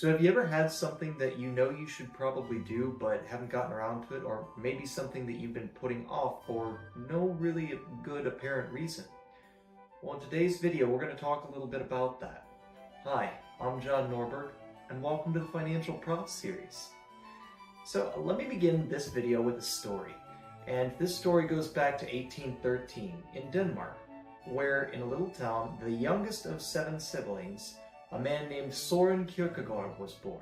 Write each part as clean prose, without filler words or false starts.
So have you ever had something that you know you should probably do but haven't gotten around to it, or maybe something that you've been putting off for no really good apparent reason? Well, in today's video, we're going to talk a little bit about that. Hi, I'm John Norberg, and welcome to the Financial Prof series. So let me begin this video with a story. And this story goes back to 1813 in Denmark, where in a little town, the youngest of 7 siblings, a man named Søren Kierkegaard, was born.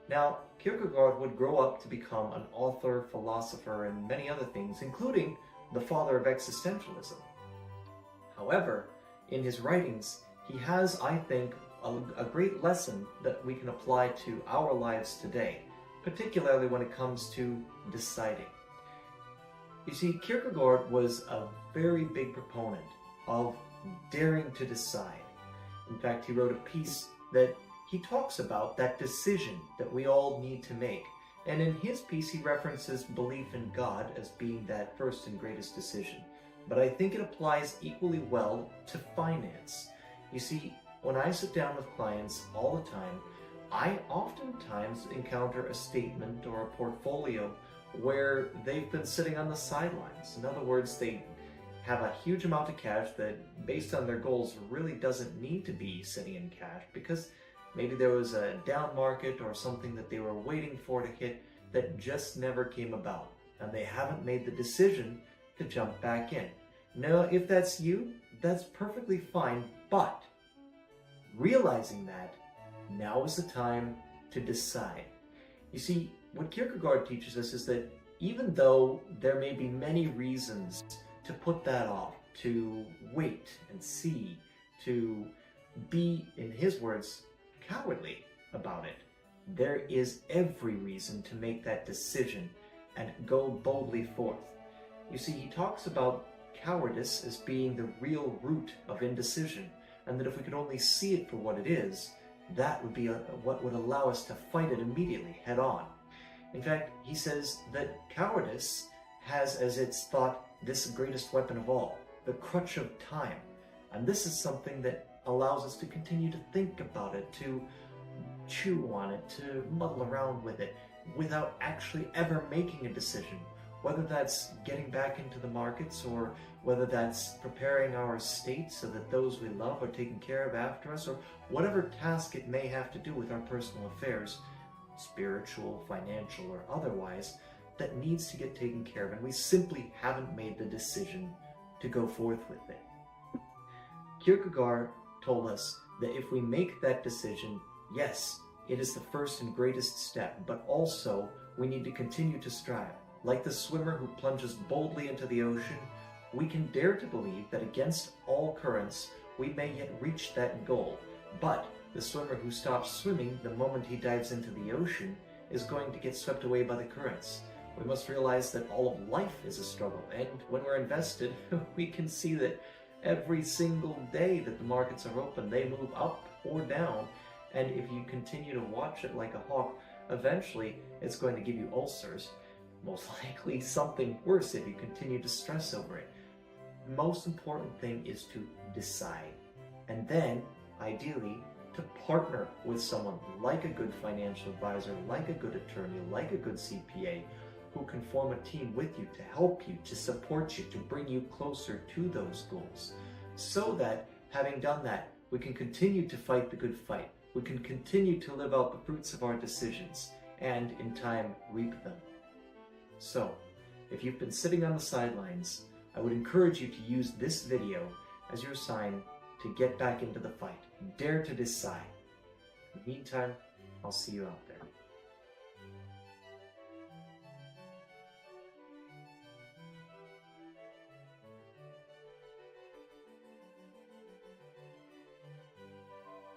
Now, Kierkegaard would grow up to become an author, philosopher, and many other things, including the father of existentialism. However, in his writings, he has, I think, a great lesson that we can apply to our lives today, particularly when it comes to deciding. You see, Kierkegaard was a very big proponent of daring to decide. In fact, he wrote a piece that he talks about that decision that we all need to make. And in his piece, he references belief in God as being that first and greatest decision. But I think it applies equally well to finance. You see, when I sit down with clients all the time, I oftentimes encounter a statement or a portfolio where they've been sitting on the sidelines. In other words, they have a huge amount of cash that, based on their goals, really doesn't need to be sitting in cash because maybe there was a down market or something that they were waiting for to hit that just never came about, and they haven't made the decision to jump back in. Now, if that's you, that's perfectly fine, but realizing that, now is the time to decide. You see, what Kierkegaard teaches us is that even though there may be many reasons to put that off, to wait and see, to be, in his words, cowardly about it, there is every reason to make that decision and go boldly forth. You see, he talks about cowardice as being the real root of indecision, and that if we could only see it for what it is, that would be what would allow us to fight it immediately, head on. In fact, he says that cowardice has as its thought this greatest weapon of all, the crutch of time. And this is something that allows us to continue to think about it, to chew on it, to muddle around with it, without actually ever making a decision. Whether that's getting back into the markets, or whether that's preparing our estate so that those we love are taken care of after us, or whatever task it may have to do with our personal affairs, spiritual, financial, or otherwise, that needs to get taken care of, and we simply haven't made the decision to go forth with it. Kierkegaard told us that if we make that decision, yes, it is the first and greatest step, but also we need to continue to strive. Like the swimmer who plunges boldly into the ocean, we can dare to believe that against all currents, we may yet reach that goal. But the swimmer who stops swimming the moment he dives into the ocean is going to get swept away by the currents. We must realize that all of life is a struggle, and when we're invested, we can see that every single day that the markets are open, they move up or down, and if you continue to watch it like a hawk, eventually it's going to give you ulcers. Most likely something worse if you continue to stress over it. The most important thing is to decide, and then, ideally, to partner with someone like a good financial advisor, like a good attorney, like a good CPA, who can form a team with you to help you, to support you, to bring you closer to those goals. So that, having done that, we can continue to fight the good fight. We can continue to live out the fruits of our decisions, and in time, reap them. So, if you've been sitting on the sidelines, I would encourage you to use this video as your sign to get back into the fight. Dare to decide. In the meantime, I'll see you out there.